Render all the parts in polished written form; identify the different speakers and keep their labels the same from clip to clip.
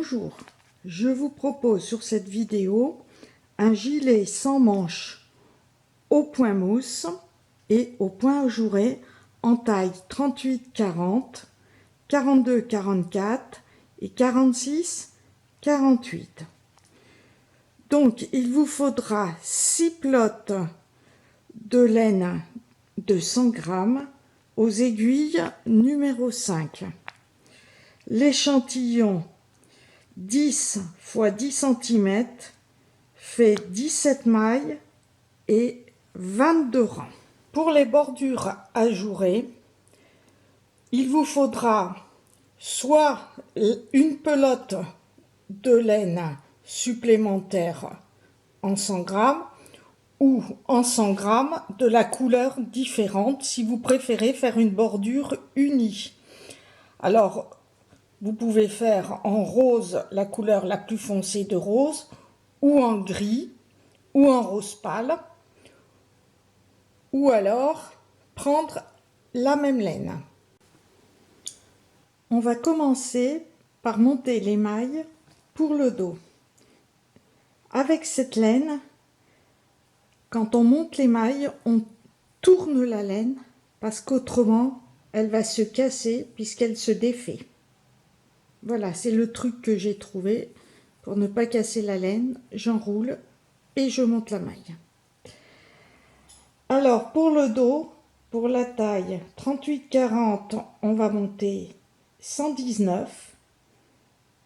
Speaker 1: Bonjour, je vous propose sur cette vidéo un gilet sans manches au point mousse et au point ajouré en taille 38-40, 42-44 et 46-48. Donc il vous faudra 6 plottes de laine de 100 grammes aux aiguilles numéro 5. L'échantillon 10 x 10 cm fait 17 mailles et 22 rangs. Pour les bordures ajourées, il vous faudra soit une pelote de laine supplémentaire en 100 grammes ou en 100 grammes de la couleur différente si vous préférez faire une bordure unie. Alors, vous pouvez faire en rose la couleur la plus foncée de rose, ou en gris, ou en rose pâle, ou alors prendre la même laine. On va commencer par monter les mailles pour le dos. Avec cette laine, quand on monte les mailles, on tourne la laine parce qu'autrement, elle va se casser puisqu'elle se défait. Voilà, c'est le truc que j'ai trouvé pour ne pas casser la laine. J'enroule et je monte la maille. Alors, pour le dos, pour la taille 38-40, on va monter 119.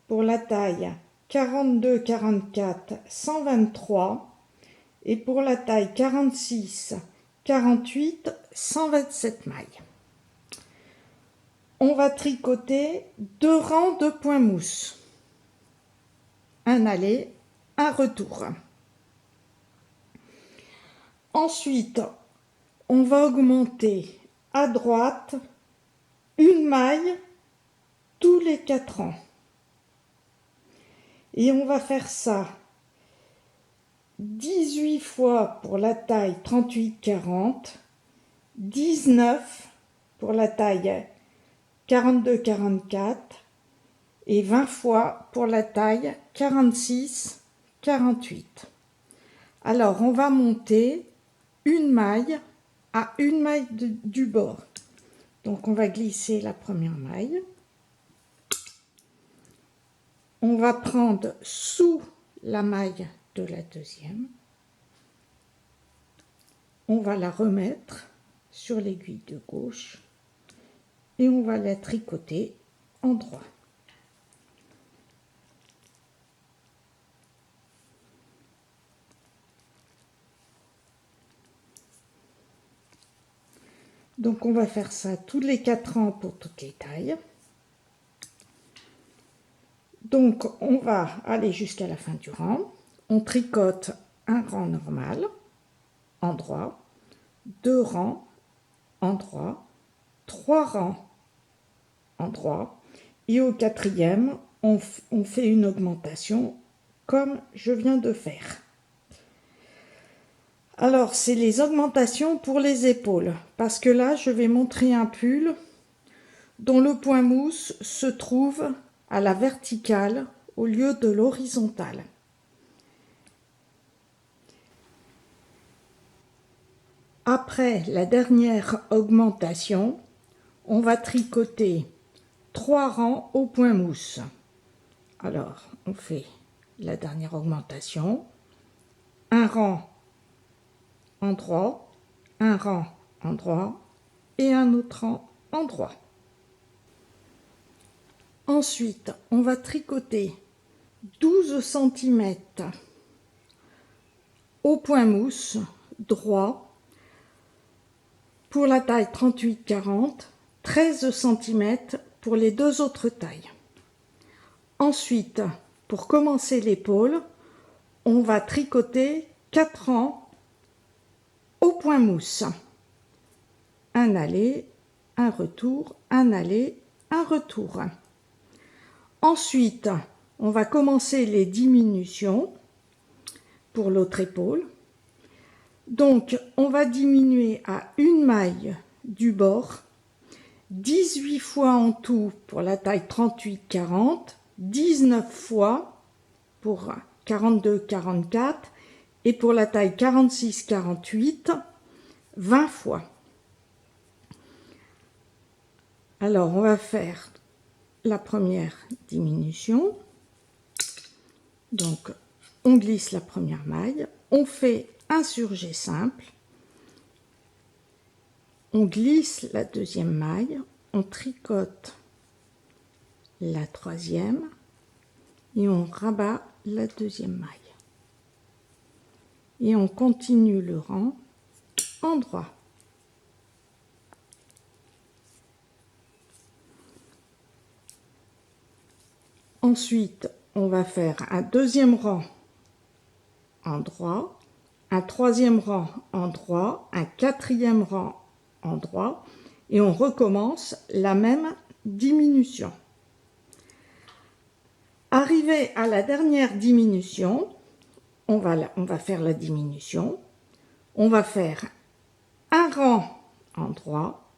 Speaker 1: Pour la taille 42-44, 123. Et pour la taille 46-48, 127 mailles. On va tricoter 2 rangs de point mousse. Un aller, un retour. Ensuite, on va augmenter à droite une maille tous les 4 rangs. Et on va faire ça 18 fois pour la taille 38-40, 19 pour la taille 42-44 et 20 fois pour la taille 46-48. Alors, on va monter une maille à une maille du bord. Donc, on va glisser la première maille. On va prendre sous la maille de la deuxième. On va la remettre sur l'aiguille de gauche et on va la tricoter en droit. Donc on va faire ça tous les 4 rangs pour toutes les tailles. Donc on va aller jusqu'à la fin du rang. On tricote un rang normal en droit, 2 rangs en droit, 3 rangs en droit et au 4e on fait une augmentation comme je viens de faire. Alors c'est les augmentations pour les épaules parce que là je vais montrer un pull dont le point mousse se trouve à la verticale au lieu de l'horizontale. Après la dernière augmentation, on va tricoter 3 rangs au point mousse. Alors, on fait la dernière augmentation, un rang en droit, un rang en droit et un autre rang en droit. Ensuite, on va tricoter 12 cm au point mousse droit pour la taille 38-40, 13 cm pour les deux autres tailles. Ensuite, pour commencer l'épaule, on va tricoter 4 rangs au point mousse. Un aller, un retour, un aller, un retour. Ensuite, on va commencer les diminutions pour l'autre épaule. Donc, on va diminuer à une maille du bord, 18 fois en tout pour la taille 38-40, 19 fois pour 42-44 et pour la taille 46-48, 20 fois. Alors, on va faire la première diminution. Donc, on glisse la première maille, on fait un surjet simple, on glisse la deuxième maille, on tricote la troisième et on rabat la deuxième maille. Et on continue le rang en droit. Ensuite, on va faire un deuxième rang en droit, un troisième rang en droit, un quatrième rang en droit et on recommence la même diminution. Arrivé à la dernière diminution, on va faire la diminution, on va faire un rang en droit,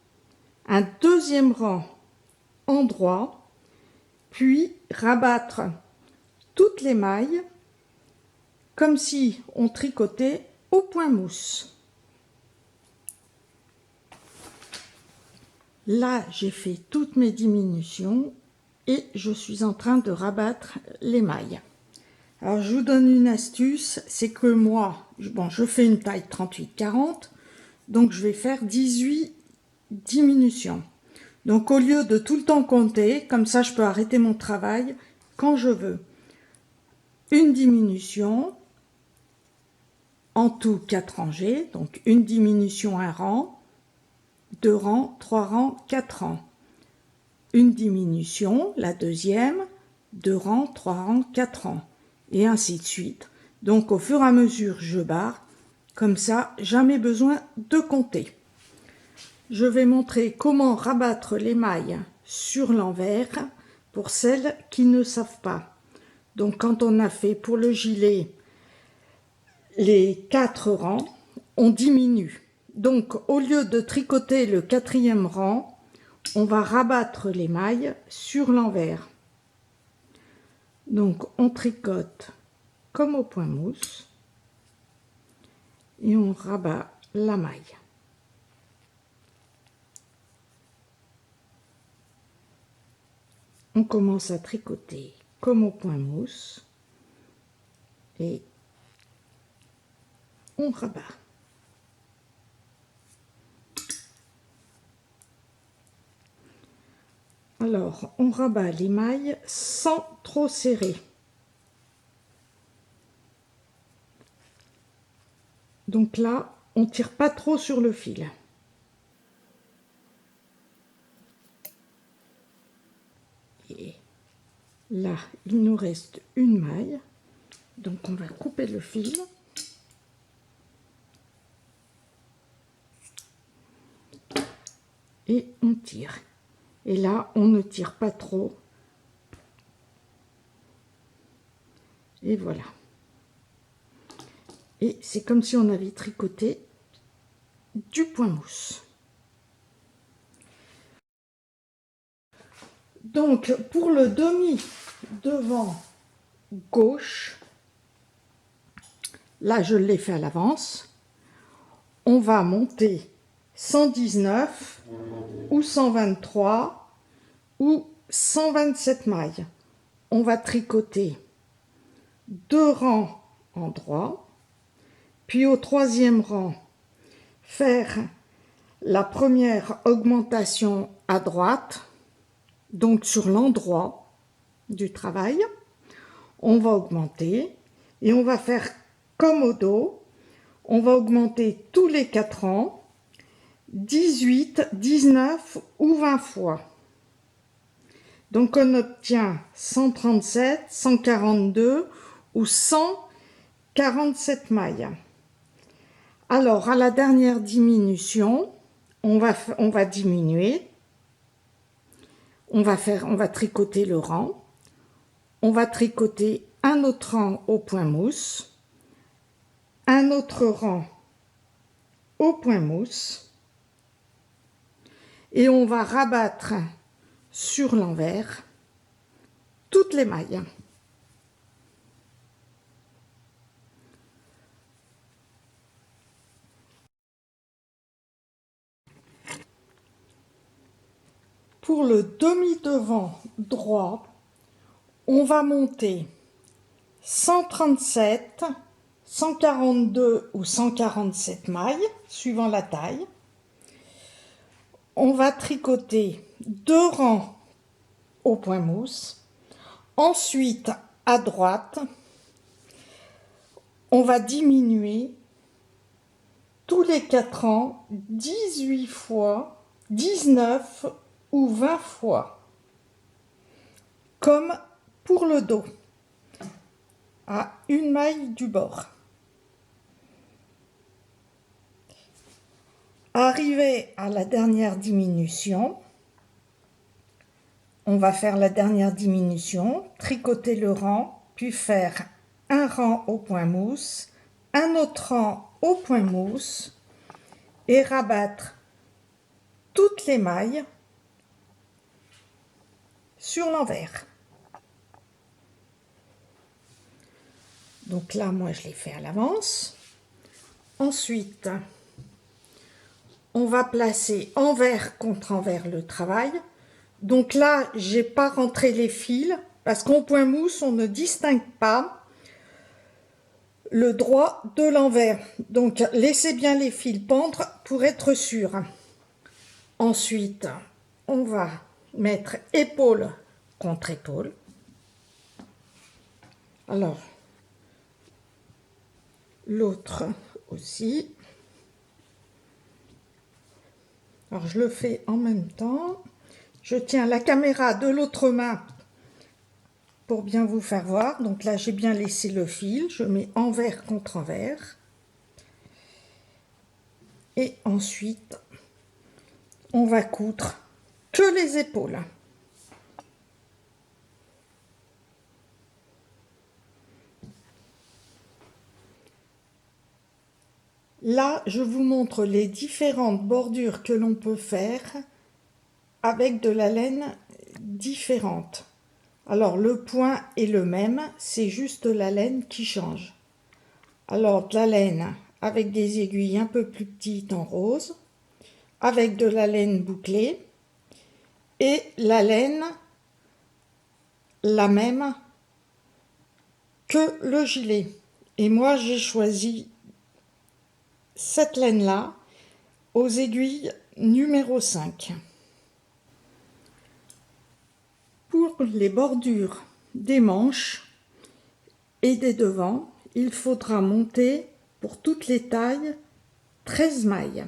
Speaker 1: un deuxième rang en droit, puis rabattre toutes les mailles comme si on tricotait au point mousse. Là, j'ai fait toutes mes diminutions et je suis en train de rabattre les mailles. Alors, je vous donne une astuce, c'est que moi, je fais une taille 38-40, donc je vais faire 18 diminutions. Donc, au lieu de tout le temps compter, comme ça, je peux arrêter mon travail quand je veux. Une diminution, en tout 4 rangées, donc une diminution, un rang, 2 rangs, 3 rangs, 4 rangs. Une diminution, la deuxième, 2 rangs, 3 rangs, 4 rangs, et ainsi de suite. Donc au fur et à mesure, je barre, comme ça, jamais besoin de compter. Je vais montrer comment rabattre les mailles sur l'envers pour celles qui ne savent pas. Donc quand on a fait pour le gilet les 4 rangs, on diminue. Donc au lieu de tricoter le quatrième rang, on va rabattre les mailles sur l'envers. Donc on tricote comme au point mousse et on rabat la maille. On commence à tricoter comme au point mousse et on rabat. Alors, on rabat les mailles sans trop serrer. Donc là, on ne tire pas trop sur le fil. Et là, il nous reste une maille. Donc on va couper le fil. Et on tire. Et là, on ne tire pas trop. Et voilà. Et c'est comme si on avait tricoté du point mousse. Donc, pour le demi devant gauche, là, je l'ai fait à l'avance. On va monter 119 ou 123 ou 127 mailles. On va tricoter 2 rangs en droit, puis au troisième rang, faire la première augmentation à droite, donc sur l'endroit du travail. On va augmenter et on va faire comme au dos, on va augmenter tous les 4 rangs, 18, 19 ou 20 fois. Donc on obtient 137, 142 ou 147 mailles. Alors à la dernière diminution, on va diminuer, on va tricoter le rang, on va tricoter un autre rang au point mousse, un autre rang au point mousse et on va rabattre sur l'envers toutes toutes les mailles. Pour le demi-devant droit, on va monter 137, 142 ou 147 mailles, suivant la taille. On va tricoter 2 rangs au point mousse. Ensuite, à droite, on va diminuer tous les 4 rangs 18 fois, 19 ou 20 fois, comme pour le dos, à une maille du bord. Arrivé à la dernière diminution, on va faire la dernière diminution, tricoter le rang, puis faire un rang au point mousse, un autre rang au point mousse et rabattre toutes les mailles sur l'envers. Donc là, moi, je l'ai fait à l'avance. Ensuite, on va placer envers contre envers le travail. Donc là, j'ai pas rentré les fils parce qu'au point mousse, on ne distingue pas le droit de l'envers. Donc, laissez bien les fils pendre pour être sûr. Ensuite, on va mettre épaule contre épaule. Alors, l'autre aussi. Alors, je le fais en même temps. Je tiens la caméra de l'autre main pour bien vous faire voir. Donc là, j'ai bien laissé le fil. Je mets envers contre envers. Et ensuite, on va coudre que les épaules. Là, je vous montre les différentes bordures que l'on peut faire avec de la laine différente. Alors, le point est le même, c'est juste la laine qui change. Alors, de la laine avec des aiguilles un peu plus petites en rose, avec de la laine bouclée, et la laine, la même que le gilet. Et moi, j'ai choisi cette laine-là aux aiguilles numéro 5. Pour les bordures des manches et des devants, il faudra monter pour toutes les tailles 13 mailles.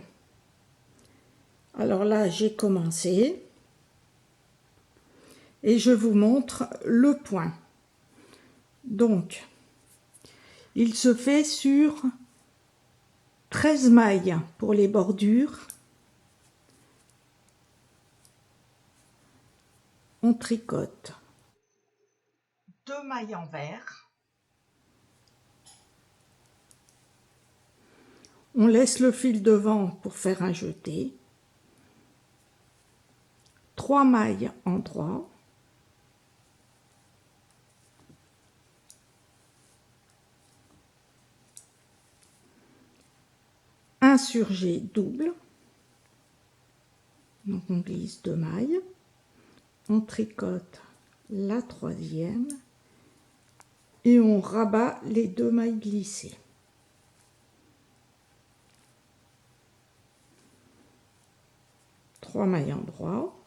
Speaker 1: Alors là, j'ai commencé et je vous montre le point. Donc, il se fait sur 13 mailles pour les bordures. On tricote 2 mailles envers. On laisse le fil devant pour faire un jeté. 3 mailles en droit. Un surjet double. Donc on glisse 2 mailles. On tricote la troisième et on rabat les 2 mailles glissées. Trois mailles en droit.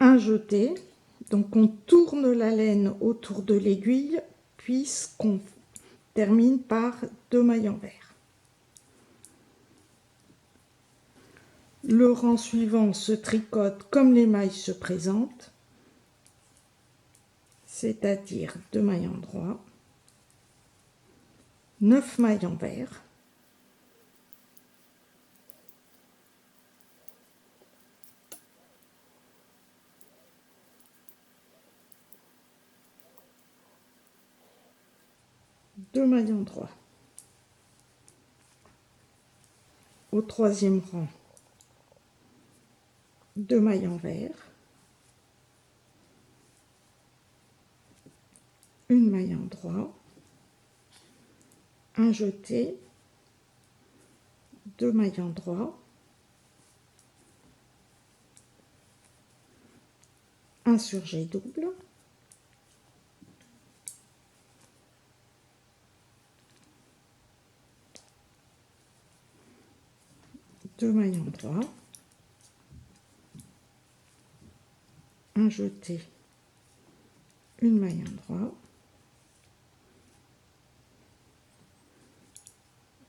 Speaker 1: Un jeté. Donc on tourne la laine autour de l'aiguille puisqu'on termine par 2 mailles envers. Le rang suivant se tricote comme les mailles se présentent, c'est-à-dire 2 mailles en droit, 9 mailles envers, deux mailles en droit. Au troisième rang, 2 mailles envers, une maille endroit, un jeté, 2 mailles endroit, un surjet double, deux mailles endroit, un jeté, une maille endroit,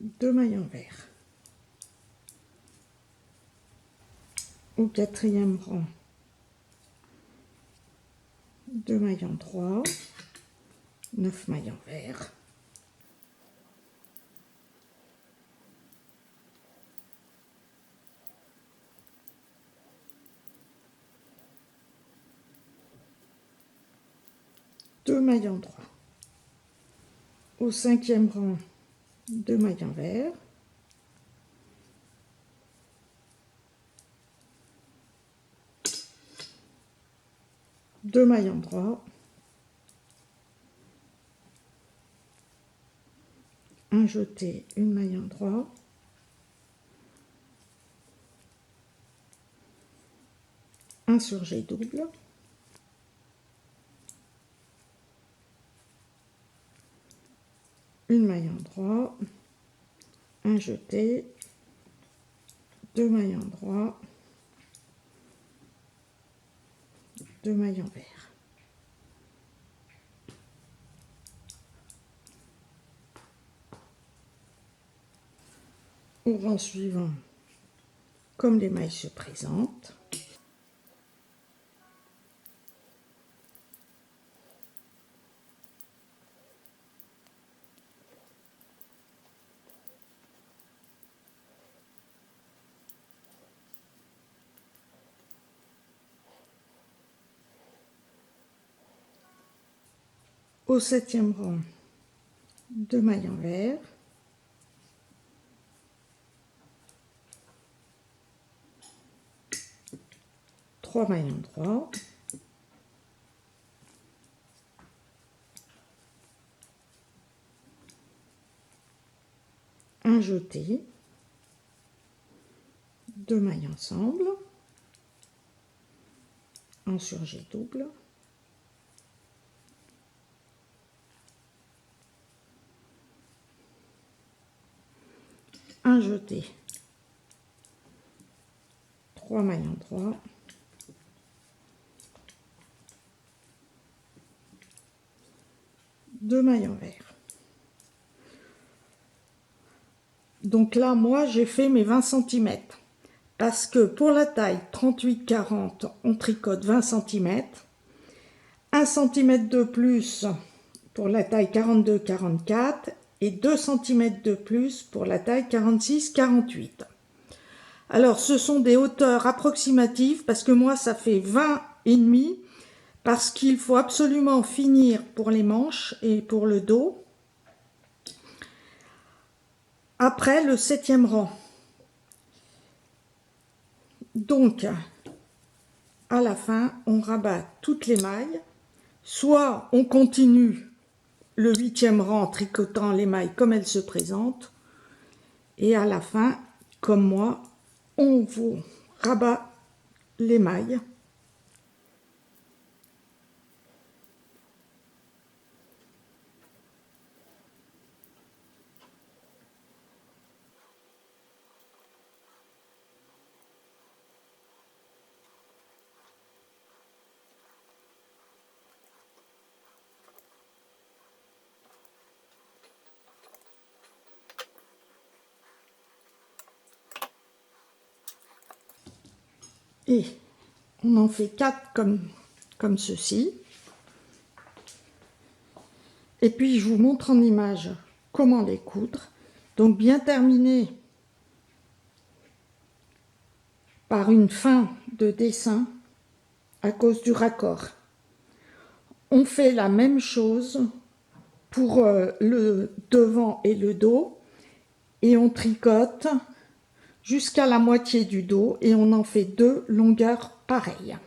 Speaker 1: 2 mailles envers. Au quatrième rang, 2 mailles endroit, 9 mailles envers, deux mailles endroit. Au cinquième rang, 2 mailles envers, deux mailles endroit, un jeté, une maille endroit, un surjet double, une maille endroit, un jeté, deux mailles endroit, deux mailles envers. Au rang suivant, comme les mailles se présentent, au septième rang, 2 mailles envers, trois mailles endroit, un jeté, deux mailles ensemble, un surjet double, un jeté, trois mailles endroit, deux mailles envers. Donc là, moi, j'ai fait mes 20 cm. Parce que pour la taille 38-40, on tricote 20 cm. 1 cm de plus pour la taille 42-44 et 2 cm de plus pour la taille 46-48. Alors, ce sont des hauteurs approximatives parce que moi, ça fait 20 et demi parce qu'il faut absolument finir pour les manches et pour le dos après le 7e rang. Donc, à la fin, on rabat toutes les mailles. Soit on continue le 8e rang en tricotant les mailles comme elles se présentent. Et à la fin, comme moi, on vous rabat les mailles. Et on en fait 4 comme ceci. Et puis je vous montre en image comment les coudre. Donc bien terminé par une fin de dessin à cause du raccord. On fait la même chose pour le devant et le dos et on tricote jusqu'à la moitié du dos et on en fait deux longueurs pareilles.